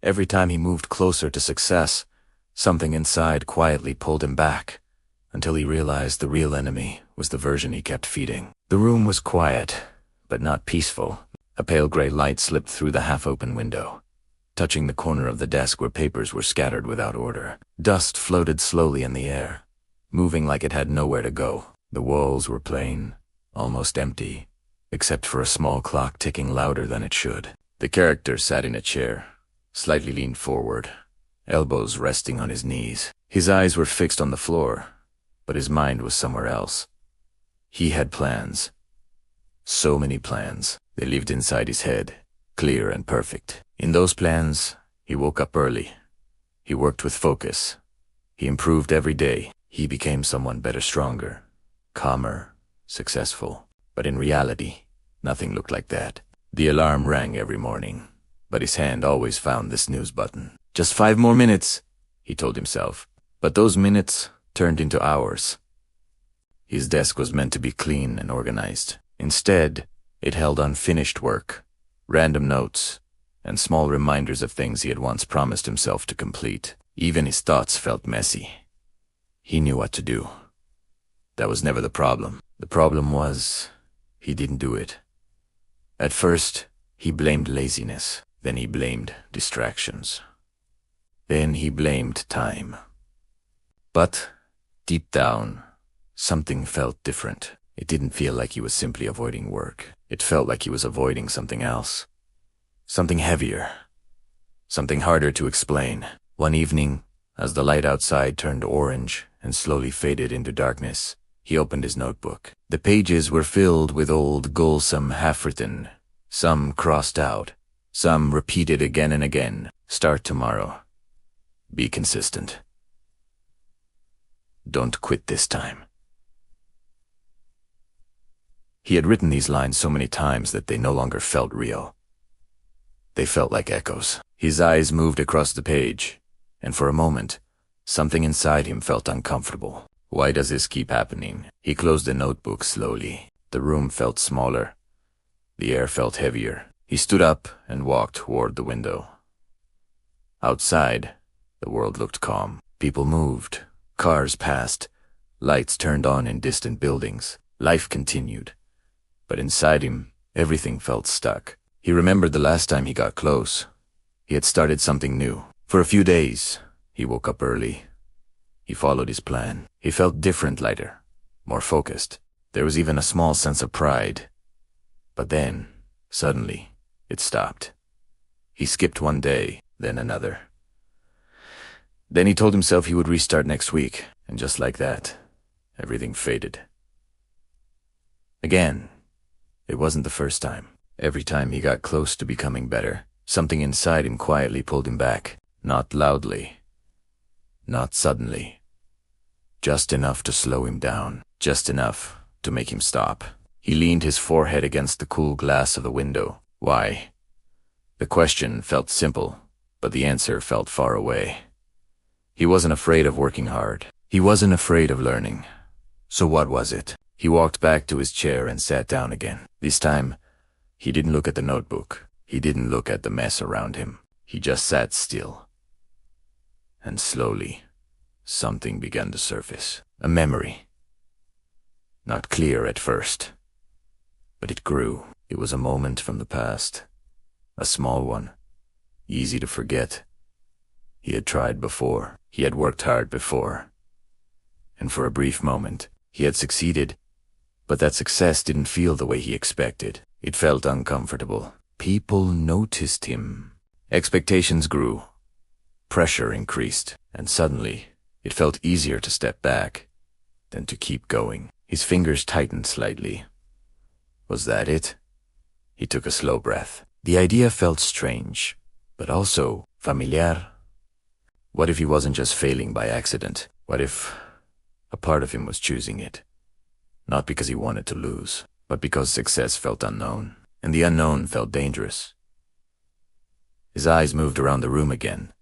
Every time he moved closer to success, something inside quietly pulled him back, until he realized the real enemy was the version he kept feeding. The room was quiet, but not peaceful. A pale gray light slipped through the half-open window, touching the corner of the desk where papers were scattered without order. Dust floated slowly in the air, moving like it had nowhere to go. The walls were plain, almost empty, except for a small clock ticking louder than it should. The character sat in a chair, slightly leaned forward, elbows resting on his knees. His eyes were fixed on the floor, but his mind was somewhere else. He had plans. So many plans. They lived inside his head, clear and perfect. In those plans, he woke up early. He worked with focus. He improved every day. He became someone better, stronger, calmer, successful. But in reality, nothing looked like that. The alarm rang every morning, but his hand always found the snooze button. Just 5 more minutes, he told himself. But those minutes turned into hours. His desk was meant to be clean and organized. Instead, it held unfinished work, random notes, and small reminders of things he had once promised himself to complete. Even his thoughts felt messy. He knew what to do. That was never the problem. The problem was, he didn't do it. At first, he blamed laziness. Then he blamed distractions. Then he blamed time. But, deep down, something felt different. It didn't feel like he was simply avoiding work. It felt like he was avoiding something else. Something heavier. Something harder to explain. One evening, as the light outside turned orange and slowly faded into darkness, he opened his notebook. The pages were filled with old goals, some half-written, some crossed out, some repeated again and again. Start tomorrow. Be consistent. Don't quit this time. He had written these lines so many times that they no longer felt real. They felt like echoes. His eyes moved across the page, and for a moment, something inside him felt uncomfortable. Why does this keep happening? He closed the notebook slowly. The room felt smaller. The air felt heavier. He stood up and walked toward the window. Outside, the world looked calm. People moved. Cars passed. Lights turned on in distant buildings. Life continued. But inside him, everything felt stuck. He remembered the last time he got close. He had started something new. For a few days, he woke up early. He followed his plan. He felt different, lighter, more focused. There was even a small sense of pride. But then, suddenly, it stopped. He skipped one day, then another. Then he told himself he would restart next week, and just like that, everything faded. Again, it wasn't the first time. Every time he got close to becoming better, something inside him quietly pulled him back. Not loudly, not suddenly. Just enough to slow him down, just enough to make him stop. He leaned his forehead against the cool glass of the window. Why? The question felt simple, but the answer felt far away. He wasn't afraid of working hard. He wasn't afraid of learning. So what was it? He walked back to his chair and sat down again. This time, he didn't look at the notebook. He didn't look at the mess around him. He just sat still. And slowly, something began to surface. A memory. Not clear at first, but it grew. It was a moment from the past. A small one. Easy to forget. He had tried before. He had worked hard before. And for a brief moment, he had succeeded. But that success didn't feel the way he expected. It felt uncomfortable. People noticed him. Expectations grew. Pressure increased. And suddenly, it felt easier to step back than to keep going. His fingers tightened slightly. Was that it? He took a slow breath. The idea felt strange, but also familiar. What if he wasn't just failing by accident? What if a part of him was choosing it? Not because he wanted to lose, but because success felt unknown, and the unknown felt dangerous. His eyes moved around the room again.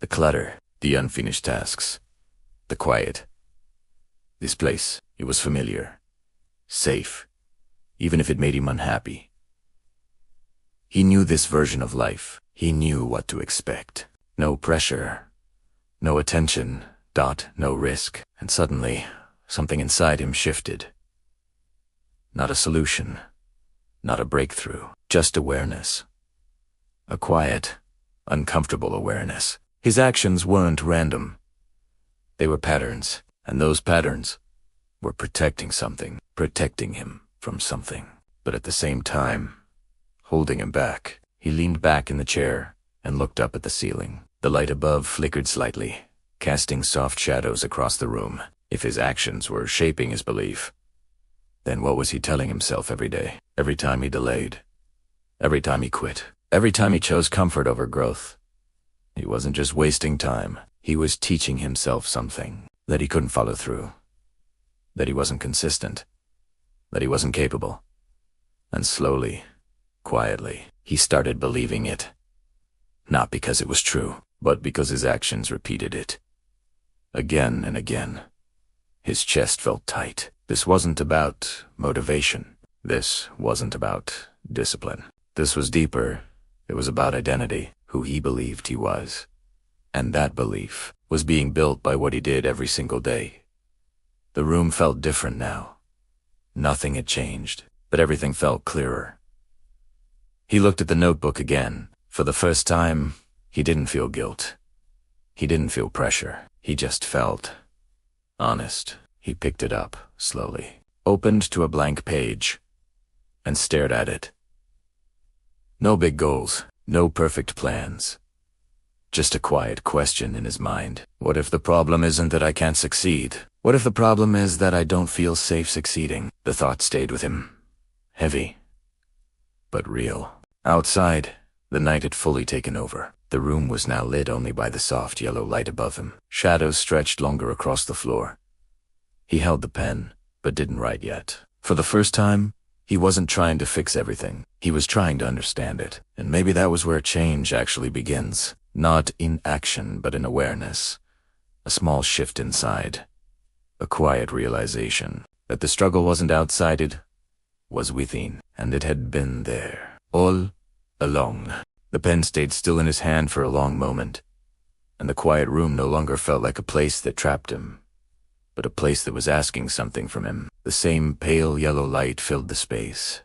The clutter, the unfinished tasks, the quiet. This place, it was familiar, safe, even if it made him unhappy. He knew this version of life. He knew what to expect. No pressure, no attention, no risk. And suddenly, something inside him shifted. Not a solution, not a breakthrough, just awareness. A quiet, uncomfortable awareness. His actions weren't random. They were patterns, and those patterns were protecting something, protecting him from something. But at the same time, holding him back. He leaned back in the chair and looked up at the ceiling. The light above flickered slightly, casting soft shadows across the room. If his actions were shaping his belief, then what was he telling himself every day? Every time he delayed, every time he quit, every time he chose comfort over growth. He wasn't just wasting time. He was teaching himself something. That he couldn't follow through. That he wasn't consistent. That he wasn't capable. And slowly, quietly, he started believing it. Not because it was true, but because his actions repeated it. Again and again. His chest felt tight. This wasn't about motivation. This wasn't about discipline. This was deeper. It was about identity, who he believed he was. And that belief was being built by what he did every single day. The room felt different now. Nothing had changed, but everything felt clearer. He looked at the notebook again. For the first time, he didn't feel guilt. He didn't feel pressure. He just felt honest. He picked it up, slowly, opened to a blank page, and stared at it. No big goals, no perfect plans. Just a quiet question in his mind. What if the problem isn't that I can't succeed? What if the problem is that I don't feel safe succeeding? The thought stayed with him. Heavy, but real. Outside, the night had fully taken over. The room was now lit only by the soft yellow light above him. Shadows stretched longer across the floor. He held the pen, but didn't write yet. For the first time, he wasn't trying to fix everything. He was trying to understand it. And maybe that was where change actually begins. Not in action, but in awareness. A small shift inside. A quiet realization that the struggle wasn't outside, it was within. And it had been there, all along. The pen stayed still in his hand for a long moment. And the quiet room no longer felt like a place that trapped him, but a place that was asking something from him. The same pale yellow light filled the space,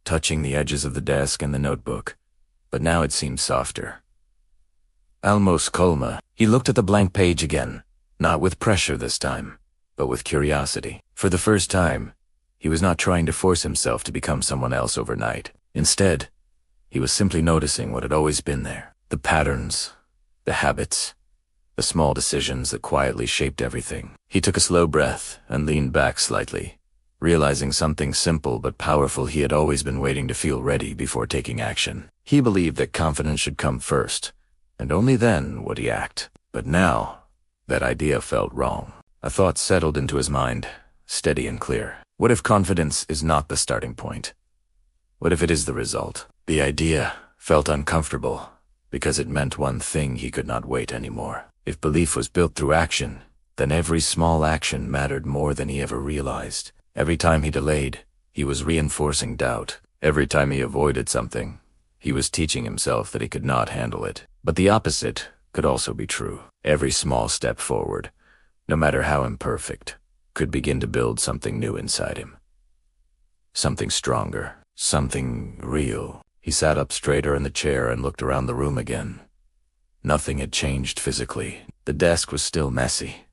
touching the edges of the desk and the notebook, but now it seemed softer. Almost calmer. He looked at the blank page again, not with pressure this time, but with curiosity. For the first time, he was not trying to force himself to become someone else overnight. Instead, he was simply noticing what had always been there. The patterns, the habits, the small decisions that quietly shaped everything. He took a slow breath and leaned back slightly, realizing something simple but powerful. He had always been waiting to feel ready before taking action. He believed that confidence should come first, and only then would he act. But now, that idea felt wrong. A thought settled into his mind, steady and clear. What if confidence is not the starting point? What if it is the result? The idea felt uncomfortable, because it meant one thing: he could not wait anymore. If belief was built through action, then every small action mattered more than he ever realized. Every time he delayed, he was reinforcing doubt. Every time he avoided something, he was teaching himself that he could not handle it. But the opposite could also be true. Every small step forward, no matter how imperfect, could begin to build something new inside him. Something stronger, something real. He sat up straighter in the chair and looked around the room again. Nothing had changed physically. The desk was still messy.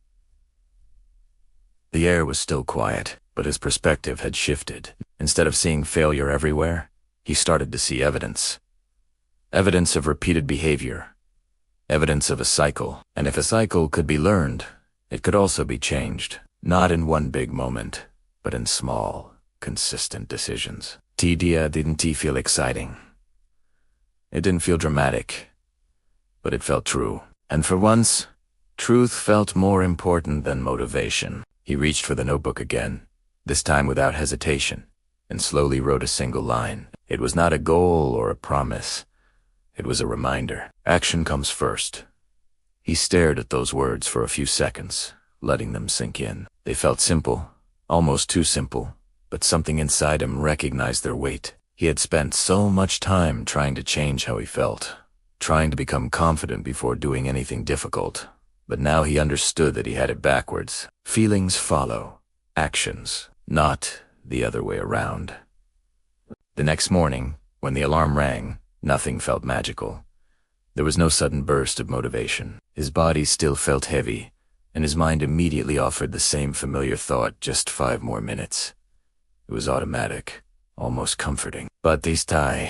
The air was still quiet, but his perspective had shifted. Instead of seeing failure everywhere, he started to see evidence. Evidence of repeated behavior. Evidence of a cycle. And if a cycle could be learned, it could also be changed. Not in one big moment, but in small, consistent decisions. The idea didn't feel exciting. It didn't feel dramatic, but it felt true. And for once, truth felt more important than motivation. He reached for the notebook again, this time without hesitation, and slowly wrote a single line. It was not a goal or a promise. It was a reminder. Action comes first. He stared at those words for a few seconds, letting them sink in. They felt simple, almost too simple, but something inside him recognized their weight. He had spent so much time trying to change how he felt, trying to become confident before doing anything difficult. But now he understood that he had it backwards. Feelings follow actions, not the other way around. The next morning, when the alarm rang, nothing felt magical. There was no sudden burst of motivation. His body still felt heavy, and his mind immediately offered the same familiar thought: just 5 more minutes. It was automatic, almost comforting. But this time,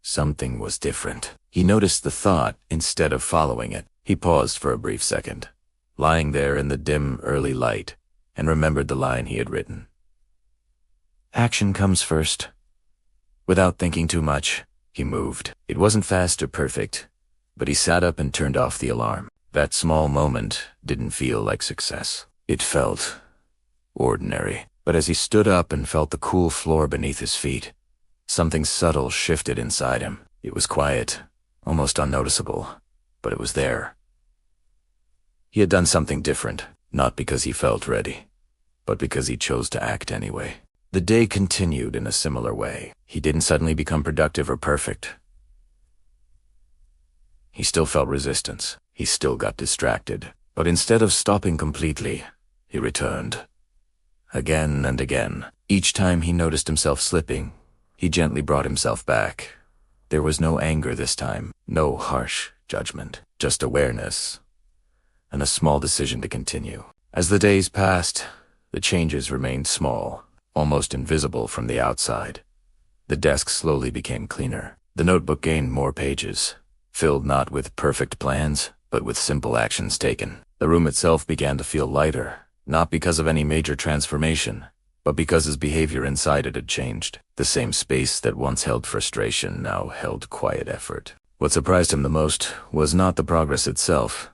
something was different. He noticed the thought instead of following it. He paused for a brief second, lying there in the dim early light, and remembered the line he had written. Action comes first. Without thinking too much, he moved. It wasn't fast or perfect, but he sat up and turned off the alarm. That small moment didn't feel like success. It felt ordinary. But as he stood up and felt the cool floor beneath his feet, something subtle shifted inside him. It was quiet, almost unnoticeable, but it was there. He had done something different, not because he felt ready, but because he chose to act anyway. The day continued in a similar way. He didn't suddenly become productive or perfect. He still felt resistance. He still got distracted. But instead of stopping completely, he returned. Again and again. Each time he noticed himself slipping, he gently brought himself back. There was no anger this time, no harsh judgment, just awareness, and a small decision to continue. As the days passed, the changes remained small, almost invisible from the outside. The desk slowly became cleaner. The notebook gained more pages, filled not with perfect plans, but with simple actions taken. The room itself began to feel lighter, not because of any major transformation, but because his behavior inside it had changed. The same space that once held frustration now held quiet effort. What surprised him the most was not the progress itself,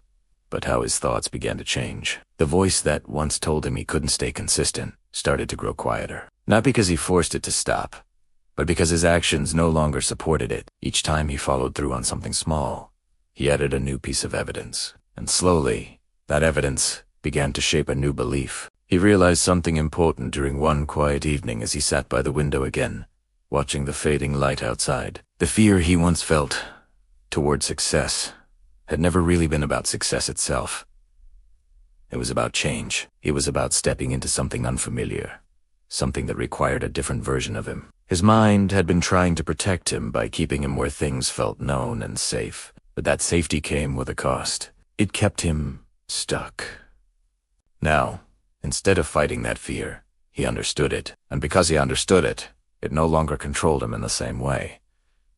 but how his thoughts began to change. The voice that once told him he couldn't stay consistent started to grow quieter. Not because he forced it to stop, but because his actions no longer supported it. Each time he followed through on something small, he added a new piece of evidence. And slowly, that evidence began to shape a new belief. He realized something important during one quiet evening as he sat by the window again, watching the fading light outside. The fear he once felt toward success had never really been about success itself. It was about change. It was about stepping into something unfamiliar, something that required a different version of him. His mind had been trying to protect him by keeping him where things felt known and safe, but that safety came with a cost. It kept him stuck. Now, instead of fighting that fear, he understood it, and because he understood it, it no longer controlled him in the same way.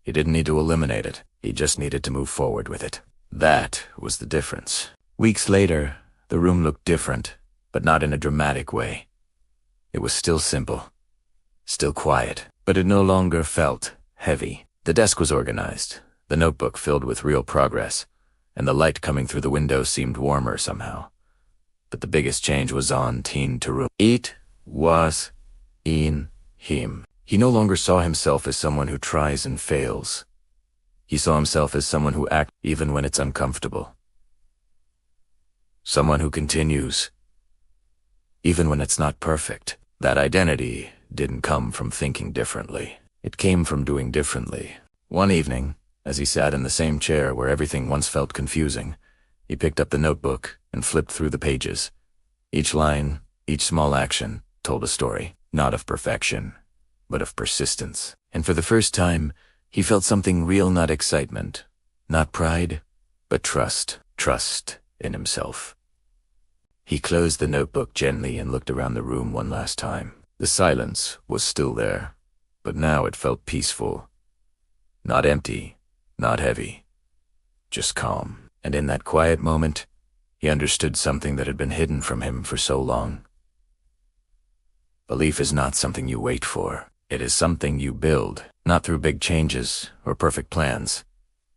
He didn't need to eliminate it, he just needed to move forward with it. That was the difference. Weeks later, the room looked different, but not in a dramatic way. It was still simple, still quiet, but it no longer felt heavy. The desk was organized, the notebook filled with real progress, and the light coming through the window seemed warmer somehow. But the biggest change was on Teen Tarum. It was in him. He no longer saw himself as someone who tries and fails. He saw himself as someone who acts even when it's uncomfortable. Someone who continues, even when it's not perfect. That identity didn't come from thinking differently. It came from doing differently. One evening, as he sat in the same chair where everything once felt confusing, he picked up the notebook and flipped through the pages. Each line, each small action, told a story, not of perfection, but of persistence. And for the first time, he felt something real, not excitement, not pride, but trust. Trust in himself. He closed the notebook gently and looked around the room one last time. The silence was still there, but now it felt peaceful. Not empty, not heavy, just calm. And in that quiet moment, he understood something that had been hidden from him for so long. Belief is not something you wait for. It is something you build, not through big changes or perfect plans,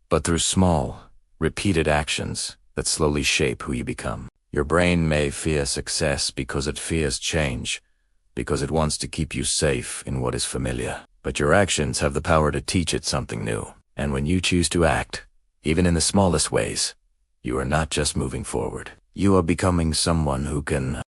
but through small, repeated actions that slowly shape who you become. Your brain may fear success because it fears change, because it wants to keep you safe in what is familiar. But your actions have the power to teach it something new. And when you choose to act, even in the smallest ways, you are not just moving forward. You are becoming someone who can